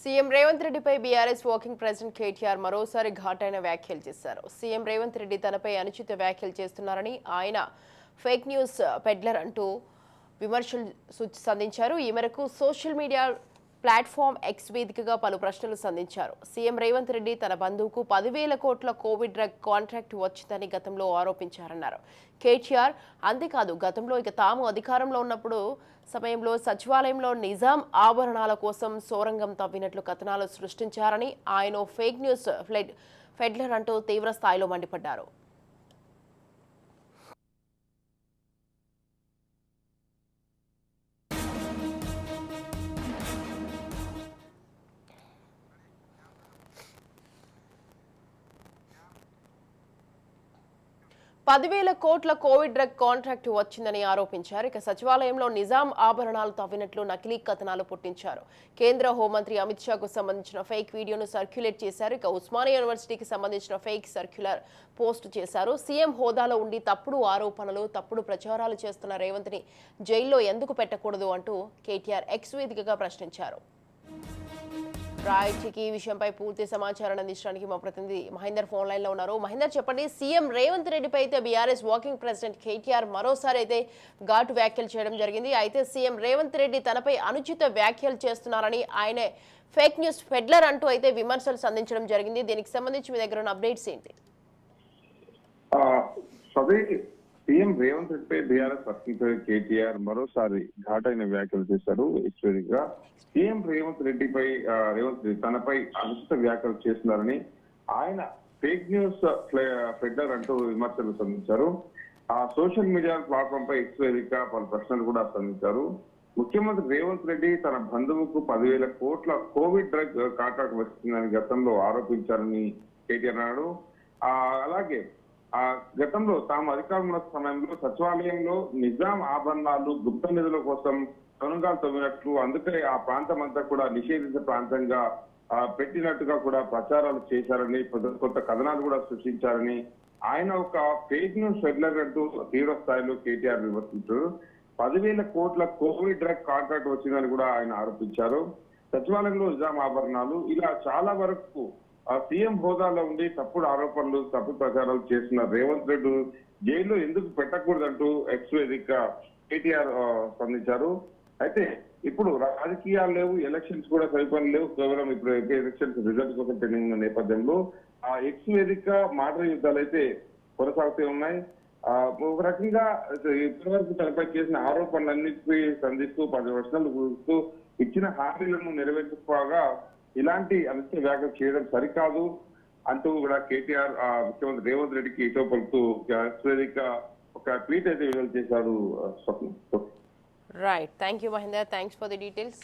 CM Revanth రెడ్డిపై BRS working president KTR మరోసారి ఘాటైన వ్యాఖ్యలు చేశారు. సీఎం రేవంత్ రెడ్డి తనపై అనుచిత వ్యాఖ్యలు చేస్తున్నారని, ఆయన ఫేక్ న్యూస్ పెడ్లర్ అంటూ విమర్శలు సంధించారు. ఈ మేరకు సోషల్ మీడియా ప్లాట్ఫామ్ ఎక్స్ వేదికగా పలు ప్రశ్నలు సంధించారు. సీఎం రేవంత్ రెడ్డి తన బంధువుకు 10,000 కోట్ల కోవిడ్ డ్రగ్ కాంట్రాక్ట్ వచ్చిందని గతంలో ఆరోపించారన్నారు. కేటీఆర్ అంతేకాదు, గతంలో తాము అధికారంలో ఉన్నప్పుడు సమయంలో సచివాలయంలో నిజాం ఆభరణాల కోసం సోరంగం తవ్వినట్లు కథనాలు సృష్టించారని, ఆయన ఫేక్ న్యూస్ ఫెడ్లర్ అంటూ తీవ్ర స్థాయిలో మండిపడ్డారు. 10,000 కోట్ల కోవిడ్ డ్రగ్ కాంట్రాక్ట్ వచ్చిందని ఆరోపించారు. ఇక సచివాలయంలో నిజాం ఆభరణాలు తవ్వినట్లు నకిలీ కథనాలు పుట్టించారు. కేంద్ర హోంమంత్రి అమిత్ షాకు సంబంధించిన ఫేక్ వీడియోను సర్క్యులేట్ చేశారు. ఇక ఉస్మానియా యూనివర్సిటీకి సంబంధించిన ఫేక్ సర్క్యులర్ పోస్ట్ చేశారు. సీఎం హోదాలో ఉండి తప్పుడు ఆరోపణలు, తప్పుడు ప్రచారాలు చేస్తున్న రేవంత్ ని జైల్లో ఎందుకు పెట్టకూడదు అంటూ కేటీఆర్ ఎక్స్ వేదికగా ప్రశ్నించారు. రాయచీకి ఈ విషయంపై పూర్తి సమాచారాన్ని అందించడానికి మా ప్రతినిధి మహేందర్ ఫోన్ లైన్ లో ఉన్నారు. మహేందర్, చెప్పండి, సీఎం రేవంత్ రెడ్డిపై అయితే బీఆర్ఎస్ వర్కింగ్ ప్రెసిడెంట్ కేటీఆర్ మరోసారి అయితే ఘాటు వ్యాఖ్యలు చేయడం జరిగింది. అయితే సీఎం రేవంత్ రెడ్డి తనపై అనుచిత వ్యాఖ్యలు చేస్తున్నారని, ఆయనే ఫేక్ న్యూస్ ఫెడ్లర్ అంటూ అయితే విమర్శలు సంధించడం జరిగింది. దీనికి సంబంధించి మీ దగ్గర ఉన్న అప్డేట్స్ ఏంటి? సీఎం రేవంత్ రెడ్డిపై బీఆర్ఎస్ వర్కింగ్ ప్రెసిడెంట్ కేటీఆర్ మరోసారి ఘాటైన వ్యాఖ్యలు చేశారు. యాక్చువల్గా సీఎం రేవంత్ రెడ్డి తనపై అనుచిత వ్యాఖ్యలు చేస్తున్నారని, ఆయన ఫేక్ న్యూస్ ఫెడ్లర్ అంటూ విమర్శలు సంధించారు. ఆ సోషల్ మీడియా ప్లాట్ఫామ్ పై ఎక్స్ వేదిక పలు ప్రశ్నలు కూడా సంధించారు. ముఖ్యమంత్రి రేవంత్ రెడ్డి తన బంధువుకు 10,000 కోట్ల కోవిడ్ డ్రగ్ కాంట్రాక్ట్ వచ్చిందని గతంలో ఆరోపించారని కేటీఆర్ అన్నాడు. అలాగే గతంలో తాము అధికారంలో సమయంలో సచివాలయంలో నిజాం ఆభరణాలు గుప్త నిధుల కోసం సొరంగాలు తవ్వినట్లు, అందుకే ఆ ప్రాంతం అంతా కూడా నిషేధించిన ప్రాంతంగా పెట్టినట్టుగా కూడా ప్రచారాలు చేశారని, కొత్త కథనాలు కూడా సృష్టించారని, ఆయన ఒక ఫేక్ న్యూస్ ఫెడ్లర్ అంటూ తీవ్ర స్థాయిలో కేటీఆర్ విమర్శించారు. 10,000 కోట్ల కోవిడ్ డ్రగ్ కాంట్రాక్ట్ వచ్చిందని కూడా ఆయన ఆరోపించారు. సచివాలయంలో నిజాం ఆభరణాలు, ఇలా చాలా వరకు సీఎం హోదాలో ఉండి తప్పుడు ఆరోపణలు, తప్పుడు ప్రచారాలు చేస్తున్న రేవంత్ రెడ్డి జైల్లో ఎందుకు పెట్టకూడదంటూ ఎక్స్ వేదిక కేటీఆర్ స్పందించారు. అయితే ఇప్పుడు రాజకీయాలు లేవు, ఎలక్షన్స్ కూడా సరిపని లేవు, కేవలం ఇప్పుడు ఎలక్షన్స్ రిజల్ట్ కోసం పెండింగ్ ఉన్న నేపథ్యంలో ఆ ఎక్స్ వేదిక మాటల యుద్ధాలు అయితే కొనసాగుతూ ఉన్నాయి. ఒక రకంగా ఇప్పటివరకు తనపై చేసిన ఆరోపణలన్నిటిపై సంధిస్తూ 10 వర్షాలు కూరుస్తూ ఇచ్చిన హామీలను నెరవేర్చుకోగా ఇలాంటి అనుచిత వ్యాఖ్యలు చేయడం సరికాదు అంటూ కూడా కేటీఆర్ ముఖ్యమంత్రి రేవంత్ రెడ్డికి ఇటో పలుకుతూ వేదిక ఒక ట్వీట్ అయితే విడుదల చేశారు. Swapna. Right, thank you Mahender, thanks for the details.